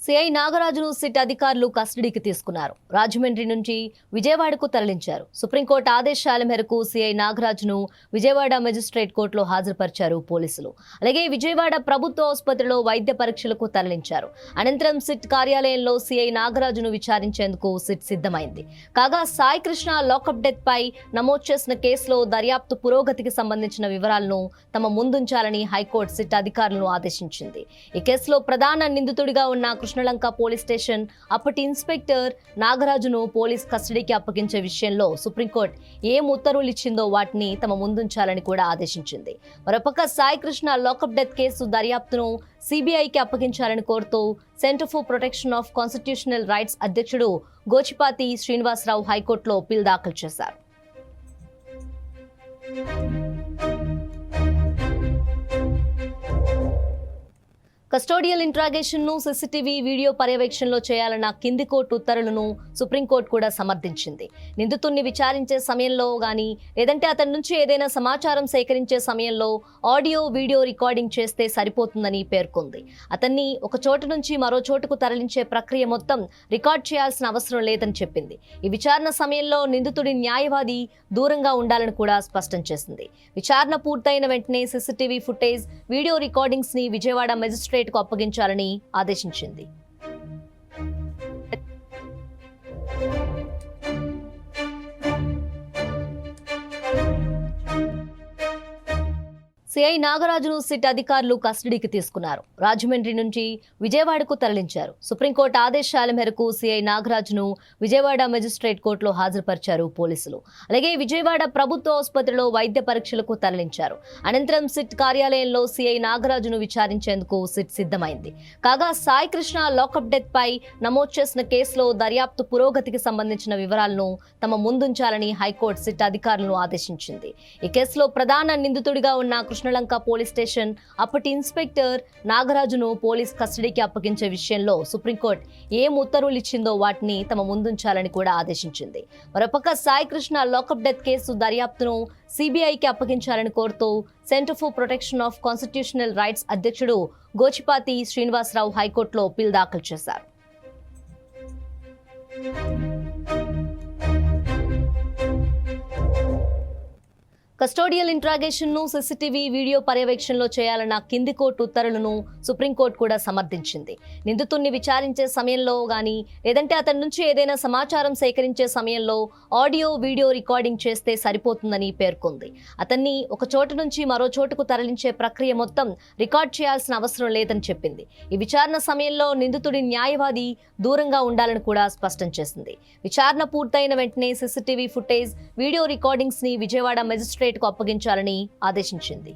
CI నాగరాజును SIT అధికారులు కస్టడీకి తీసుకున్నారు. రాజమండ్రి నుంచి విజయవాడకు తరలించారు. సుప్రీంకోర్టు ఆదేశాల మేరకు సిఐ నాగరాజును విజయవాడ మెజిస్ట్రేట్ కోర్టులో హాజరుపరిచారు పోలీసులు. అలాగే విజయవాడ ప్రభుత్వ ఆసుపత్రిలో వైద్య పరీక్షలకు తరలించారు. అనంతరం సిట్ కార్యాలయంలో సిఐ నాగరాజును విచారించేందుకు సిట్ సిద్ధమైంది. కాగా సాయి కృష్ణ లాకప్ డెత్ పై నమోదు చేసిన కేసులో దర్యాప్తు పురోగతికి సంబంధించిన వివరాలను తమ ముందుంచాలని హైకోర్టు సిట్ అధికారులను ఆదేశించింది. ఈ కేసులో ప్రధాన నిందితుడిగా ఉన్న కృష్ణలంక పోలీస్ స్టేషన్ అప్పటి ఇన్స్పెక్టర్ నాగరాజును పోలీస్ కస్టడీకి అప్పగించే విషయంలో సుప్రీంకోర్టు ఏం ఉత్తర్వులు ఇచ్చిందో వాటిని తమ ముందుంచాలని కూడా ఆదేశించింది. మరోపక్క Sai Krishna lockup death case దర్యాప్తును సిబిఐకి అప్పగించాలని కోరుతూ centre for protection of constitutional rights అధ్యక్షుడు గోచిపాతి శ్రీనివాసరావు హైకోర్టులో పిల్ దాఖలు చేశారు. కస్టోడియల్ ఇంట్రాగేషన్ ను సీసీటీవీ వీడియో పర్యవేక్షణలో చేయాలన్న కింది కోర్టు ఉత్తర్వులను సుప్రీంకోర్టు కూడా సమర్థించింది. నిందితుడిని విచారించే సమయంలో గానీ లేదంటే అతని నుంచి ఏదైనా సమాచారం సేకరించే సమయంలో ఆడియో వీడియో రికార్డింగ్ చేస్తే సరిపోతుందని పేర్కొంది. అతన్ని ఒక చోటు నుంచి మరో చోటుకు తరలించే ప్రక్రియ మొత్తం రికార్డ్ చేయాల్సిన అవసరం లేదని చెప్పింది. ఈ విచారణ సమయంలో నిందితుడి న్యాయవాది దూరంగా ఉండాలని కూడా స్పష్టం చేసింది. విచారణ పూర్తయిన వెంటనే సీసీటీవీ ఫుటేజ్, వీడియో రికార్డింగ్స్ ని విజయవాడ మెజిస్ట్రేట్ కు అప్పగించాలని ఆదేశించింది. సిఐ నాగరాజును సిట్ అధికారులు కస్టడీకి తీసుకున్నారు. రాజమండ్రి నుంచి విజయవాడకు తరలించారు. సుప్రీంకోర్టు ఆదేశాల మేరకు సిఐ నాగరాజును విజయవాడ మెజిస్ట్రేట్ కోర్టులో హాజరుపరిచారు పోలీసులు. అలాగే విజయవాడ ప్రభుత్వ ఆసుపత్రిలో వైద్య పరీక్షలకు తరలించారు. అనంతరం సిట్ కార్యాలయంలో సిఐ నాగరాజును విచారించేందుకు సిట్ సిద్ధమైంది. కాగా సాయి కృష్ణ లాకప్ డెత్ పై నమోదు చేసిన కేసులో దర్యాప్తు పురోగతికి సంబంధించిన వివరాలను తమ ముందుంచాలని హైకోర్టు సిట్ అధికారులను ఆదేశించింది. ఈ కేసులో ప్రధాన నిందితుడిగా ఉన్న కృష్ణలంక పోలీస్ స్టేషన్ అప్పటి ఇన్స్పెక్టర్ నాగరాజును పోలీస్ కస్టడీకి అప్పగించే విషయంలో సుప్రీంకోర్టు ఏం ఉత్తర్వులు ఇచ్చిందో వాటిని తమ ముందుంచాలని కూడా ఆదేశించింది. మరోపక్క Sai Krishna lockup death case దర్యాప్తును సిబిఐకి అప్పగించాలని కోరుతూ centre for protection of constitutional rights అధ్యక్షుడు గోచిపాతి శ్రీనివాసరావు హైకోర్టులో పిల్ దాఖలు చేశారు. కస్టోడియల్ ఇంట్రాగేషన్ ను సీసీటీవీ వీడియో పర్యవేక్షణలో చేయాలన్న కింది కోర్టు ఉత్తర్వులను సుప్రీంకోర్టు కూడా సమర్థించింది. నిందితుడిని విచారించే సమయంలో గానీ లేదంటే అతని నుంచి ఏదైనా సమాచారం సేకరించే సమయంలో ఆడియో వీడియో రికార్డింగ్ చేస్తే సరిపోతుందని పేర్కొంది. అతన్ని ఒక చోటు నుంచి మరో చోటుకు తరలించే ప్రక్రియ మొత్తం రికార్డ్ చేయాల్సిన అవసరం లేదని చెప్పింది. ఈ విచారణ సమయంలో నిందితుడి న్యాయవాది దూరంగా ఉండాలని కూడా స్పష్టం చేసింది. విచారణ పూర్తయిన వెంటనే సీసీటీవీ ఫుటేజ్, వీడియో రికార్డింగ్స్ ని విజయవాడ మెజిస్ట్రేట్ కు అప్పగించాలని ఆదేశించింది.